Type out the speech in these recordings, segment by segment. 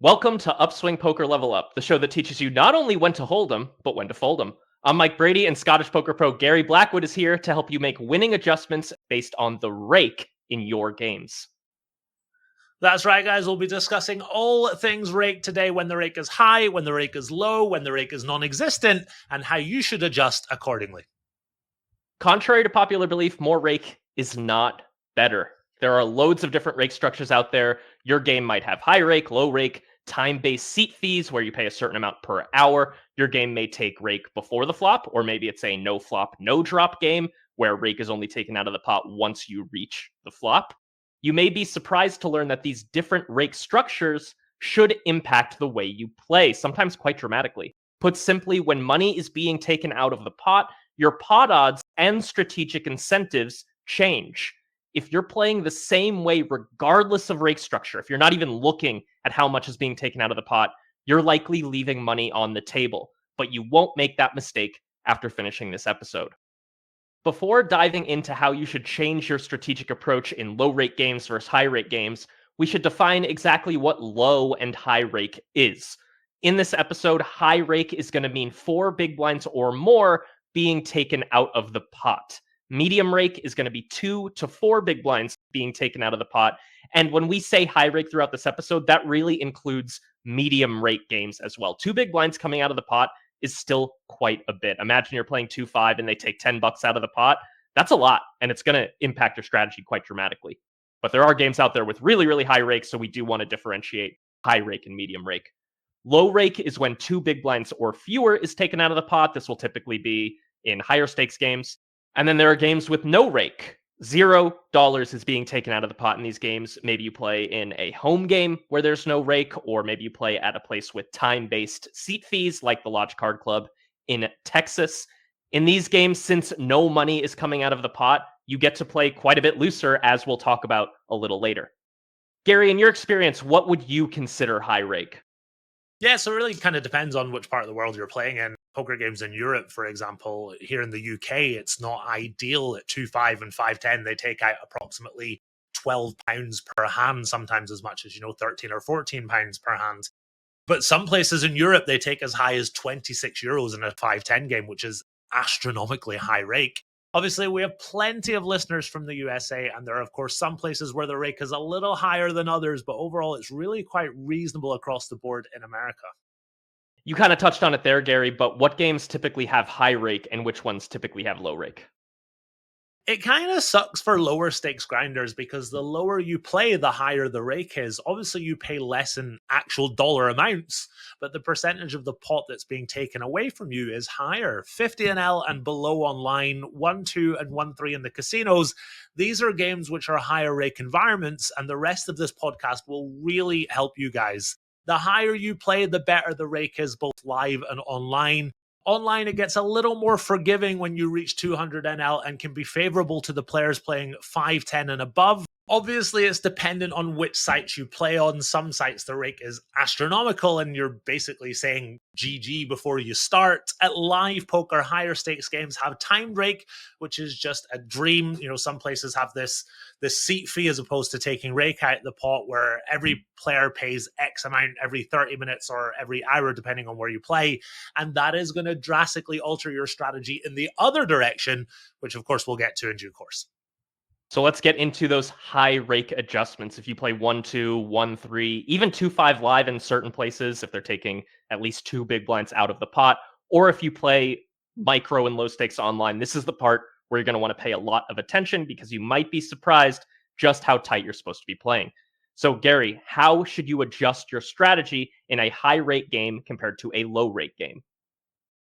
Welcome to Upswing Poker Level Up, the show that teaches you not only when to hold 'em, but when to fold 'em. I'm Mike Brady, and Scottish poker pro Gary Blackwood is here to help you make winning adjustments based on the rake in your games. That's right, guys. We'll be discussing all things rake today: when the rake is high, when the rake is low, when the rake is non-existent, and how you should adjust accordingly. Contrary to popular belief, more rake is not better. There are loads of different rake structures out there. Your game might have high rake, low rake, time-based seat fees where you pay a certain amount per hour. Your game may take rake before the flop, or maybe it's a no flop, no drop game where rake is only taken out of the pot once you reach the flop. You may be surprised to learn that these different rake structures should impact the way you play, sometimes quite dramatically. Put simply, when money is being taken out of the pot, your pot odds and strategic incentives change. If you're playing the same way, regardless of rake structure, if you're not even looking at how much is being taken out of the pot, you're likely leaving money on the table. But you won't make that mistake after finishing this episode. Before diving into how you should change your strategic approach in low rake games versus high rake games, we should define exactly what low and high rake is. In this episode, high rake is going to mean 4 big blinds or more being taken out of the pot. Medium rake is going to be 2 to 4 big blinds being taken out of the pot. And when we say high rake throughout this episode, that really includes medium rake games as well. 2 big blinds coming out of the pot is still quite a bit. Imagine you're playing 2-5 and they take $10 out of the pot. That's a lot, and it's going to impact your strategy quite dramatically. But there are games out there with really, really high rakes, so we do want to differentiate high rake and medium rake. Low rake is when 2 big blinds or fewer is taken out of the pot. This will typically be in higher stakes games. And then there are games with no rake. $0 is being taken out of the pot in these games. Maybe you play in a home game where there's no rake, or maybe you play at a place with time-based seat fees like the Lodge Card Club in Texas. In these games, since no money is coming out of the pot, you get to play quite a bit looser, as we'll talk about a little later. Gary, in your experience, what would you consider high rake? Yeah, so it really kind of depends on which part of the world you're playing in. Poker games in Europe, for example, here in the UK, it's not ideal at 2-5 and 5-10. They take out approximately £12 per hand, sometimes as much as, 13 or £14 per hand. But some places in Europe, they take as high as €26 in a 5-10 game, which is astronomically high rake. Obviously, we have plenty of listeners from the USA, and there are, of course, some places where the rake is a little higher than others, but overall, it's really quite reasonable across the board in America. You kind of touched on it there, Gary, but what games typically have high rake and which ones typically have low rake? It kind of sucks for lower stakes grinders because the lower you play, the higher the rake is. Obviously, you pay less in actual dollar amounts, but the percentage of the pot that's being taken away from you is higher. 50NL and below online, 1-2 and 1-3 in the casinos. These are games which are higher rake environments, and the rest of this podcast will really help you guys. The higher you play, the better the rake is, both live and online. Online, it gets a little more forgiving when you reach 200 NL and can be favorable to the players playing 5-10 and above. Obviously, it's dependent on which sites you play on. Some sites, the rake is astronomical and you're basically saying GG before you start. At live poker, higher stakes games have timed rake, which is just a dream. Some places have this seat fee as opposed to taking rake out the pot, where every player pays X amount every 30 minutes or every hour, depending on where you play. And that is going to drastically alter your strategy in the other direction, which of course we'll get to in due course. So let's get into those high rake adjustments. If you play 1-2, 1-3, even 2-5 live in certain places, if they're taking at least 2 big blinds out of the pot, or if you play micro and low stakes online, this is the part where you're going to want to pay a lot of attention because you might be surprised just how tight you're supposed to be playing. So Gary, how should you adjust your strategy in a high rake game compared to a low rake game?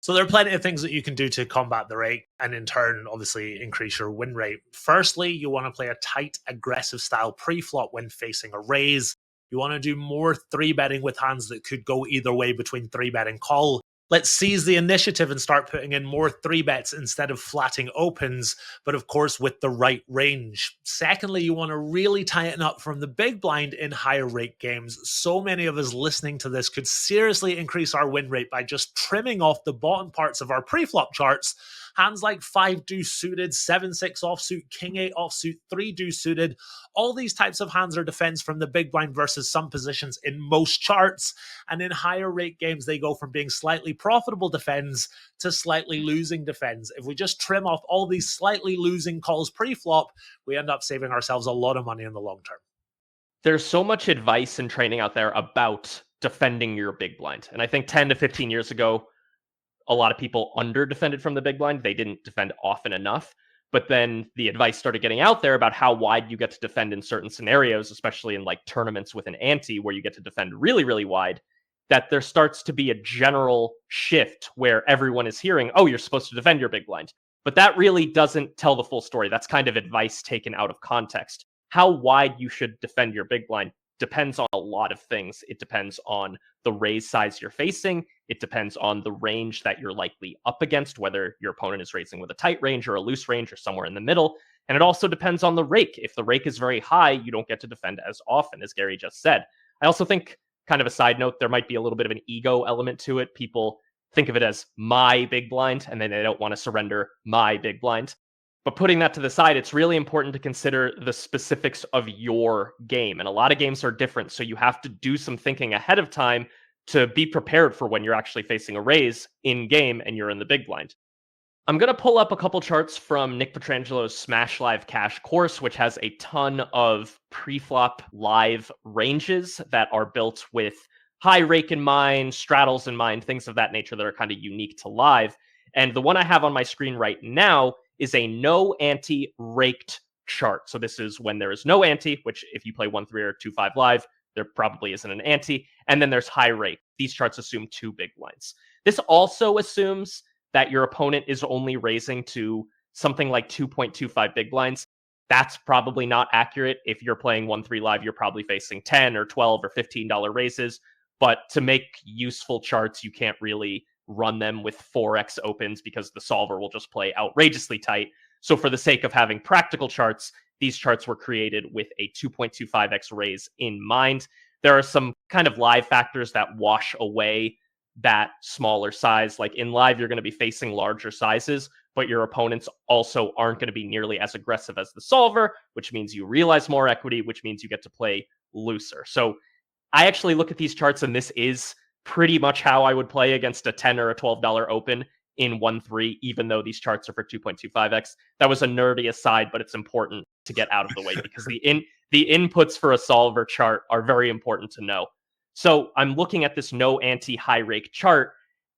So there are plenty of things that you can do to combat the rake and in turn, obviously, increase your win rate. Firstly, you want to play a tight, aggressive style pre-flop when facing a raise. You want to do more 3-betting with hands that could go either way between 3-bet and call. Let's seize the initiative and start putting in more 3-bets instead of flatting opens, but of course with the right range. Secondly, you want to really tighten up from the big blind in higher rate games. So many of us listening to this could seriously increase our win rate by just trimming off the bottom parts of our pre-flop charts Hands like 5 deuce suited, 7-6 offsuit, king 8 offsuit, 3 deuce suited. All these types of hands are defends from the big blind versus some positions in most charts. And in higher rate games, they go from being slightly profitable defends to slightly losing defends. If we just trim off all these slightly losing calls pre-flop, we end up saving ourselves a lot of money in the long term. There's so much advice and training out there about defending your big blind. And I think 10 to 15 years ago, a lot of people under defended from the big blind. They didn't defend often enough. But then the advice started getting out there about how wide you get to defend in certain scenarios, especially in like tournaments with an ante where you get to defend really, really wide, that there starts to be a general shift where everyone is hearing, oh, you're supposed to defend your big blind. But that really doesn't tell the full story. That's kind of advice taken out of context. How wide you should defend your big blind depends on a lot of things. It depends on the raise size you're facing. It depends on the range that you're likely up against, whether your opponent is raising with a tight range or a loose range or somewhere in the middle. And it also depends on the rake. If the rake is very high, you don't get to defend as often, as Gary just said. I also think, kind of a side note, there might be a little bit of an ego element to it. People think of it as my big blind, and then they don't want to surrender my big blind. But putting that to the side, it's really important to consider the specifics of your game. And a lot of games are different, so you have to do some thinking ahead of time to be prepared for when you're actually facing a raise in game and you're in the big blind. I'm going to pull up a couple charts from Nick Petrangelo's Smash Live Cash course, which has a ton of pre-flop live ranges that are built with high rake in mind, straddles in mind, things of that nature that are kind of unique to live. And the one I have on my screen right now is a no ante raked chart. So this is when there is no ante, which if you play 1-3 or 2-5 live, there probably isn't an ante. And then there's high rake. These charts assume 2 big blinds. This also assumes that your opponent is only raising to something like 2.25 big blinds. That's probably not accurate. If you're playing 1-3 live, you're probably facing 10 or 12 or $15 raises. But to make useful charts, you can't really run them with 4x opens because the solver will just play outrageously tight. So for the sake of having practical charts, these charts were created with a 2.25x raise in mind. There are some kind of live factors that wash away that smaller size. Like in live, you're going to be facing larger sizes, but your opponents also aren't going to be nearly as aggressive as the solver, which means you realize more equity, which means you get to play looser. So I actually look at these charts, and this is pretty much how I would play against a $10 or a $12 open in 1-3, even though these charts are for 2.25x. That was a nerdy aside, but it's important to get out of the way because the inputs for a solver chart are very important to know. So I'm looking at this no ante high rake chart,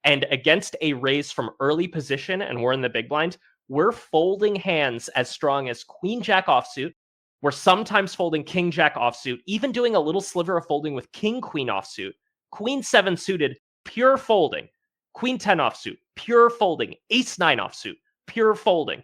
and against a raise from early position, and we're in the big blind, we're folding hands as strong as Queen Jack offsuit. We're sometimes folding King Jack offsuit, even doing a little sliver of folding with King Queen offsuit. Queen 7 suited, pure folding. Queen 10 offsuit, pure folding. Ace 9 offsuit, pure folding.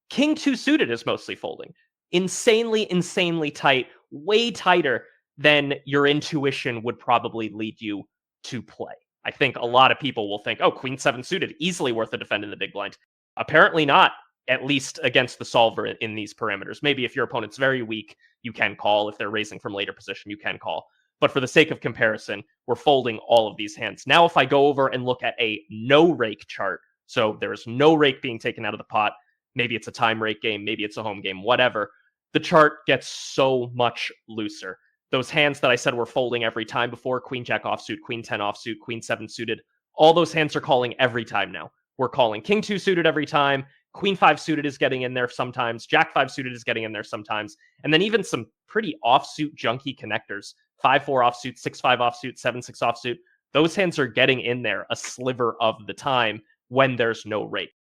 King 2 suited is mostly folding. Insanely tight, way tighter than your intuition would probably lead you to play. I think a lot of people will think, oh, Queen 7 suited, easily worth a defend in the big blind. Apparently not, at least against the solver in these parameters. Maybe if your opponent's very weak, you can call. If they're raising from later position, you can call. But for the sake of comparison, we're folding all of these hands. Now, if I go over and look at a no rake chart, so there's no rake being taken out of the pot, maybe it's a time rake game, maybe it's a home game, whatever, the chart gets so much looser. Those hands that I said were folding every time before, Queen Jack offsuit, Queen 10 offsuit, Queen 7 suited, all those hands are calling every time now. We're calling King 2 suited every time, Queen 5 suited is getting in there sometimes, Jack 5 suited is getting in there sometimes, and then even some pretty offsuit junky connectors. 5-4 offsuit, 6-5 offsuit, 7-6 offsuit. Those hands are getting in there a sliver of the time when there's no rake.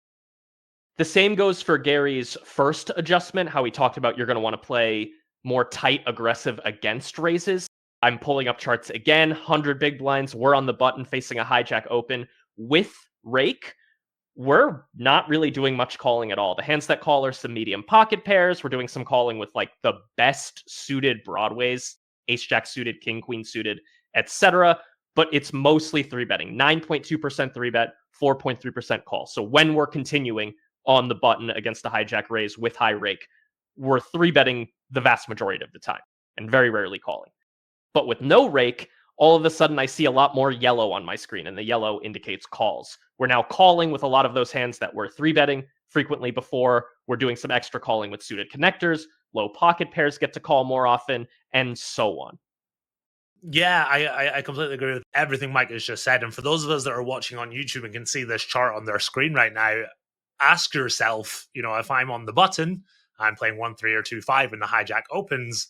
The same goes for Gary's first adjustment, how he talked about you're going to want to play more tight, aggressive against raises. I'm pulling up charts again, 100 big blinds. We're on the button facing a hijack open with rake. We're not really doing much calling at all. The hands that call are some medium pocket pairs. We're doing some calling with like the best suited broadways, ace jack suited, king queen suited, etc. But it's mostly 3-betting. 9.2% 3-bet, 4.3% call. So when we're continuing on the button against a hijack raise with high rake, we're 3-betting the vast majority of the time and very rarely calling. But with no rake, all of a sudden I see a lot more yellow on my screen, and the yellow indicates calls. We're now calling with a lot of those hands that were 3-betting frequently before. We're doing some extra calling with suited connectors. Low pocket pairs get to call more often, and so on. Yeah, I completely agree with everything Mike has just said. And for those of us that are watching on YouTube and can see this chart on their screen right now, ask yourself, if I'm on the button, I'm playing 1-3 or 2-5 and the hijack opens,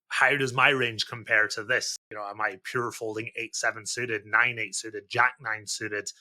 how does my range compare to this? Am I pure folding 8-7 suited, 9-8 suited, Jack-9 suited,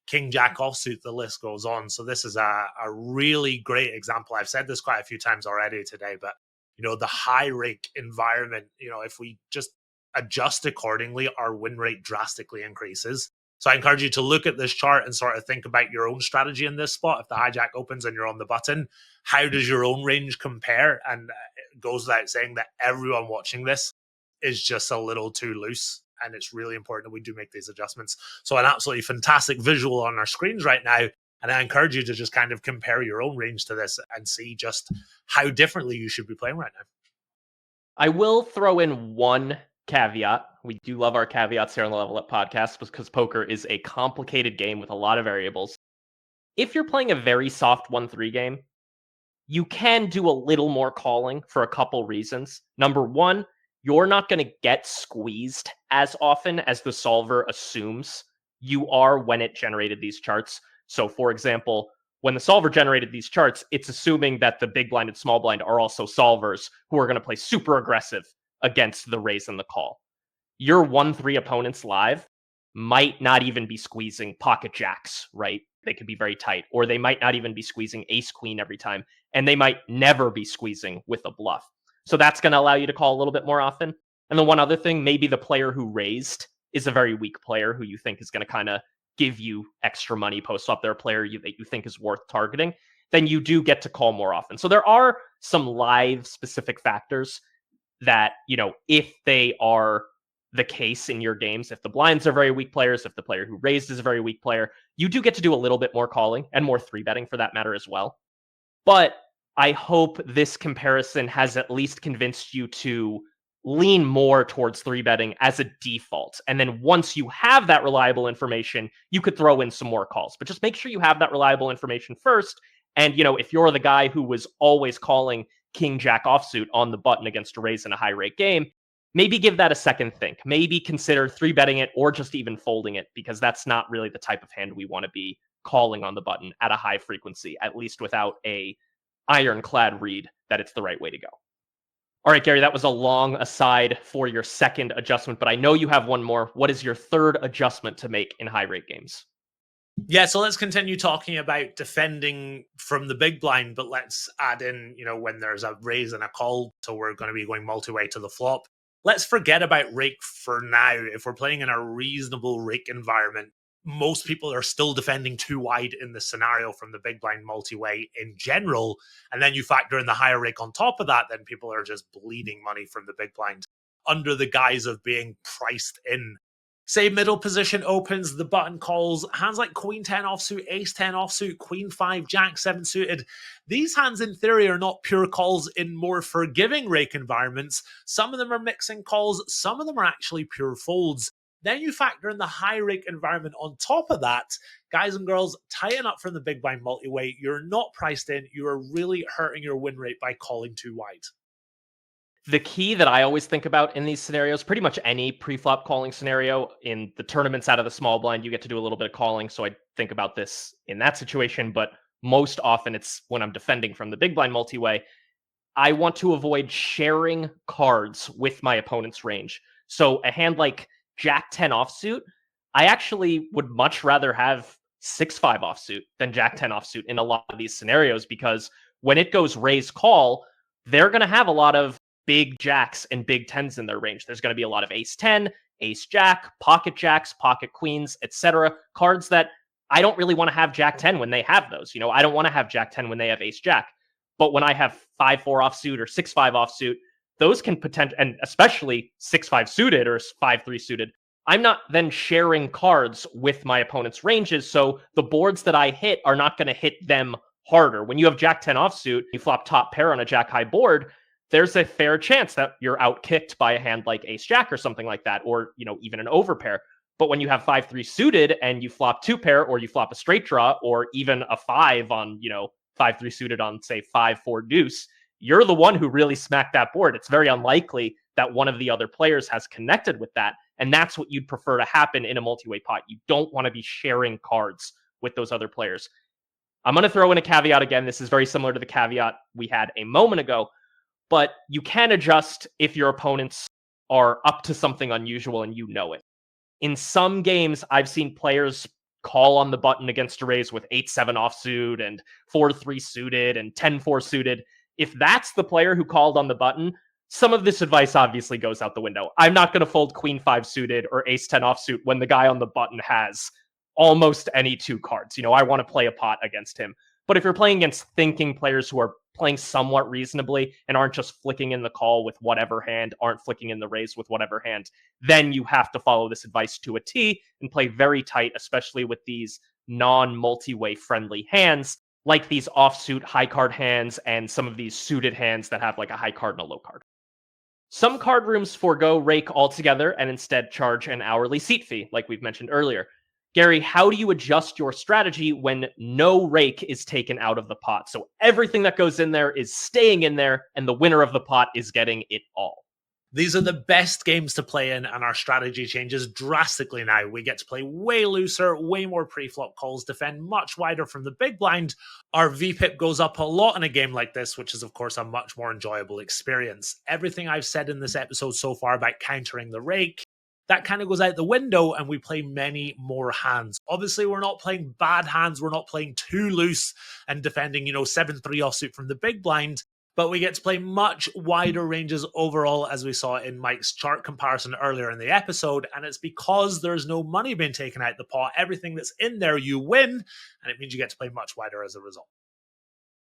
King-Jack offsuit? The list goes on. So this is a really great example. I've said this quite a few times already today, but the high rake environment, if we just adjust accordingly, our win rate drastically increases. So I encourage you to look at this chart and sort of think about your own strategy in this spot. If the hijack opens and you're on the button, how does your own range compare? And it goes without saying that everyone watching this is just a little too loose. And it's really important that we do make these adjustments. So an absolutely fantastic visual on our screens right now. And I encourage you to just kind of compare your own range to this and see just how differently you should be playing right now. I will throw in one caveat. We do love our caveats here on the Level Up podcast because poker is a complicated game with a lot of variables. If you're playing a very soft 1-3 game, you can do a little more calling for a couple reasons. Number one, you're not going to get squeezed as often as the solver assumes you are when it generated these charts. So, for example, when the solver generated these charts, it's assuming that the big blind and small blind are also solvers who are going to play super aggressive against the raise and the call. Your 1-3 opponents live might not even be squeezing pocket jacks, right? They could be very tight, or they might not even be squeezing ace queen every time, and they might never be squeezing with a bluff. So that's going to allow you to call a little bit more often. And then one other thing, maybe the player who raised is a very weak player who you think is going to kind of give you extra money post up. Their player that you think is worth targeting, then you do get to call more often. So there are some live specific factors that, if they are the case in your games, if the blinds are very weak players, if the player who raised is a very weak player, you do get to do a little bit more calling and more 3-betting for that matter as well. But I hope this comparison has at least convinced you to lean more towards 3-betting as a default. And then once you have that reliable information, you could throw in some more calls. But just make sure you have that reliable information first. And, if you're the guy who was always calling King-Jack offsuit on the button against a raise in a high rate game, maybe give that a second think. Maybe consider 3-betting it or just even folding it, because that's not really the type of hand we want to be calling on the button at a high frequency, at least without a ironclad read that it's the right way to go. All right, Gary, that was a long aside for your second adjustment, but I know you have one more. What is your third adjustment to make in high rate games? Yeah, so let's continue talking about defending from the big blind, but let's add in, when there's a raise and a call, so we're going to be going multi-way to the flop. Let's forget about rake for now. If we're playing in a reasonable rake environment, most people are still defending too wide in the scenario from the big blind multi-way in general. And then you factor in the higher rake on top of that, then people are just bleeding money from the big blind under the guise of being priced in. Say middle position opens, the button calls, hands like Queen 10 offsuit, Ace 10 offsuit, Queen 5, Jack 7 suited. These hands in theory are not pure calls in more forgiving rake environments. Some of them are mixing calls, some of them are actually pure folds. Then you factor in the high rake environment on top of that. Guys and girls, tighten up from the big blind multi-way. You're not priced in. You are really hurting your win rate by calling too wide. The key that I always think about in these scenarios, pretty much any pre-flop calling scenario, in the tournaments out of the small blind, you get to do a little bit of calling. So I think about this in that situation, but most often it's when I'm defending from the big blind multi-way. I want to avoid sharing cards with my opponent's range. So a hand like Jack 10 offsuit, I actually would much rather have 6-5 offsuit than Jack 10 offsuit in a lot of these scenarios, because when it goes raise call, they're going to have a lot of big jacks and big tens in their range. There's going to be a lot of ace 10, ace jack, pocket jacks, pocket queens, etc. Cards that I don't really want to have Jack 10 when they have those. I don't want to have Jack 10 when they have ace jack. But when I have 5-4 offsuit or 6-5 offsuit, those can potentially, and especially 6-5 suited or 5-3 suited, I'm not then sharing cards with my opponent's ranges. So the boards that I hit are not going to hit them harder. When you have Jack 10 offsuit, you flop top pair on a Jack high board, there's a fair chance that you're outkicked by a hand like ace jack or something like that, or, even an overpair. But when you have 5-3 suited and you flop two pair, or you flop a straight draw, or even a 5 on, 5-3 suited on, say, 5-4 deuce, you're the one who really smacked that board. It's very unlikely that one of the other players has connected with that. And that's what you'd prefer to happen in a multi-way pot. You don't want to be sharing cards with those other players. I'm going to throw in a caveat again. This is very similar to the caveat we had a moment ago, but you can adjust if your opponents are up to something unusual and you know it. In some games, I've seen players call on the button against a raise with 8-7 offsuit and 4-3 suited and 10-4 suited. If that's the player who called on the button, some of this advice obviously goes out the window. I'm not going to fold queen 5 suited or ace 10 offsuit when the guy on the button has almost any two cards. I want to play a pot against him. But if you're playing against thinking players who are playing somewhat reasonably and aren't just flicking in the call with whatever hand, aren't flicking in the raise with whatever hand, then you have to follow this advice to a T and play very tight, especially with these non-multi-way friendly hands, like these offsuit high card hands and some of these suited hands that have like a high card and a low card. Some card rooms forego rake altogether and instead charge an hourly seat fee, like we've mentioned earlier. Gary, how do you adjust your strategy when no rake is taken out of the pot? So everything that goes in there is staying in there, and the winner of the pot is getting it all. These are the best games to play in, and our strategy changes drastically now. We get to play way looser, way more pre-flop calls, defend much wider from the big blind. Our VPIP goes up a lot in a game like this, which is, of course, a much more enjoyable experience. Everything I've said in this episode so far about countering the rake, that kind of goes out the window, and we play many more hands. Obviously, we're not playing bad hands. We're not playing too loose and defending, 7-3 offsuit from the big blind. But we get to play much wider ranges overall, as we saw in Mike's chart comparison earlier in the episode, and it's because there's no money being taken out the pot. Everything that's in there, you win, and it means you get to play much wider as a result.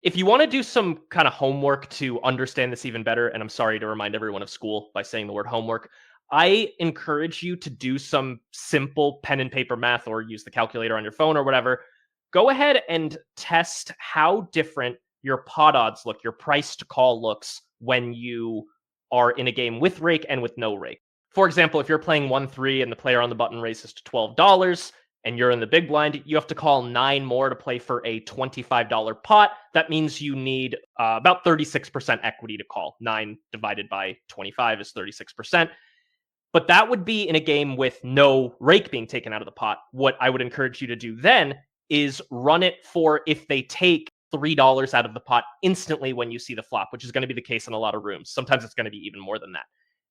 If you want to do some kind of homework to understand this even better, and I'm sorry to remind everyone of school by saying the word homework, I encourage you to do some simple pen and paper math or use the calculator on your phone or whatever. Go ahead and test how different your pot odds look, your price to call looks when you are in a game with rake and with no rake. For example, if you're playing 1-3 and the player on the button raises to $12 and you're in the big blind, you have to call 9 more to play for a $25 pot. That means you need about 36% equity to call. 9 divided by 25 is 36%. But that would be in a game with no rake being taken out of the pot. What I would encourage you to do then is run it for if they take $3 out of the pot instantly when you see the flop, which is going to be the case in a lot of rooms. Sometimes it's going to be even more than that.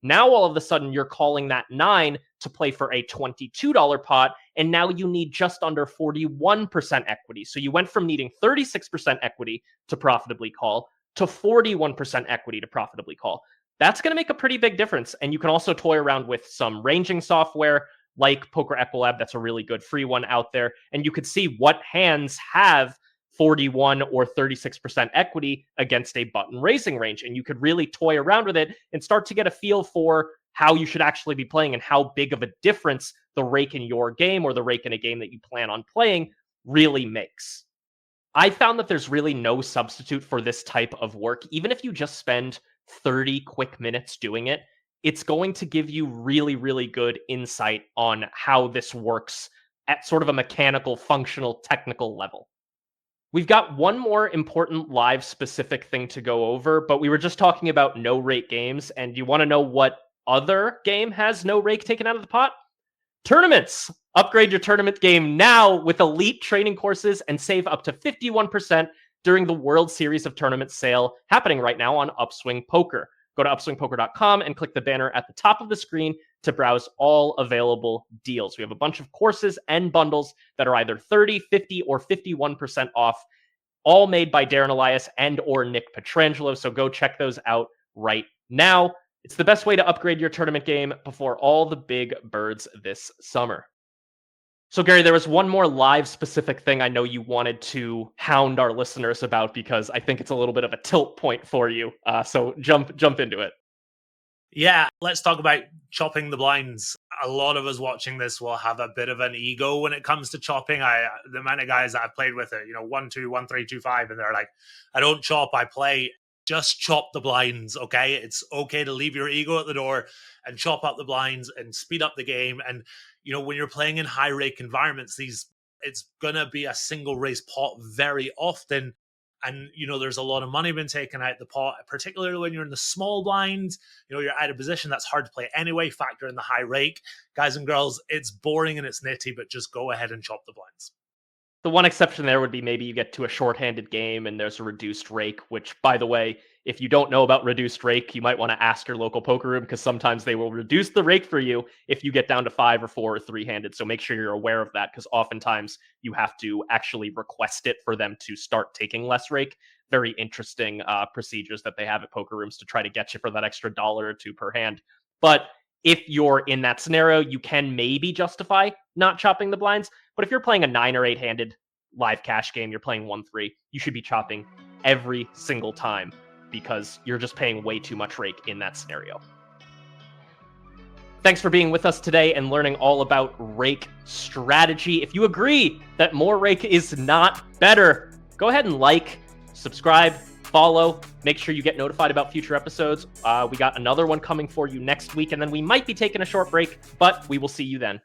Now, all of a sudden, you're calling that 9 to play for a $22 pot, and now you need just under 41% equity. So you went from needing 36% equity to profitably call to 41% equity to profitably call. That's going to make a pretty big difference. And you can also toy around with some ranging software like Poker Equilab. That's a really good free one out there. And you could see what hands have 41 or 36% equity against a button raising range. And you could really toy around with it and start to get a feel for how you should actually be playing and how big of a difference the rake in your game or the rake in a game that you plan on playing really makes. I found that there's really no substitute for this type of work. Even if you just spend 30 quick minutes doing it, it's going to give you really, really good insight on how this works at sort of a mechanical, functional, technical level. We've got one more important live specific thing to go over, but we were just talking about no rake games, and you want to know what other game has no rake taken out of the pot? Tournaments! Upgrade your tournament game now with elite training courses and save up to 51% during the World Series of Tournaments sale happening right now on Upswing Poker. Go to upswingpoker.com and click the banner at the top of the screen to browse all available deals. We have a bunch of courses and bundles that are either 30, 50, or 51% off, all made by Darren Elias and or Nick Petrangelo. So go check those out right now. It's the best way to upgrade your tournament game before all the big birds this summer. So, Gary, there was one more live specific thing I know you wanted to hound our listeners about because I think it's a little bit of a tilt point for you. So jump into it. Yeah, let's talk about chopping the blinds. A lot of us watching this will have a bit of an ego when it comes to chopping. The amount of guys that I've played with it, 1-2, 1-3, 2-5, and they're like, I don't chop, I play. just chop the blinds, okay? It's okay to leave your ego at the door and chop up the blinds and speed up the game. And, when you're playing in high rake environments, it's going to be a single raise pot very often. And, there's a lot of money being taken out the pot, particularly when you're in the small blind. You're out of position. That's hard to play anyway. Factor in the high rake. Guys and girls, it's boring and it's nitty, but just go ahead and chop the blinds. The one exception there would be maybe you get to a shorthanded game and there's a reduced rake, which, by the way, if you don't know about reduced rake, you might want to ask your local poker room, because sometimes they will reduce the rake for you if you get down to 5 or 4 or 3-handed. So make sure you're aware of that, because oftentimes you have to actually request it for them to start taking less rake. Very interesting procedures that they have at poker rooms to try to get you for that extra $1 or $2 per hand. But if you're in that scenario, you can maybe justify not chopping the blinds. But if you're playing a 9 or 8-handed live cash game, you're playing 1-3, you should be chopping every single time, because you're just paying way too much rake in that scenario. Thanks for being with us today and learning all about rake strategy. If you agree that more rake is not better, go ahead and like, subscribe, follow, make sure you get notified about future episodes. We got another one coming for you next week, and then we might be taking a short break, but we will see you then.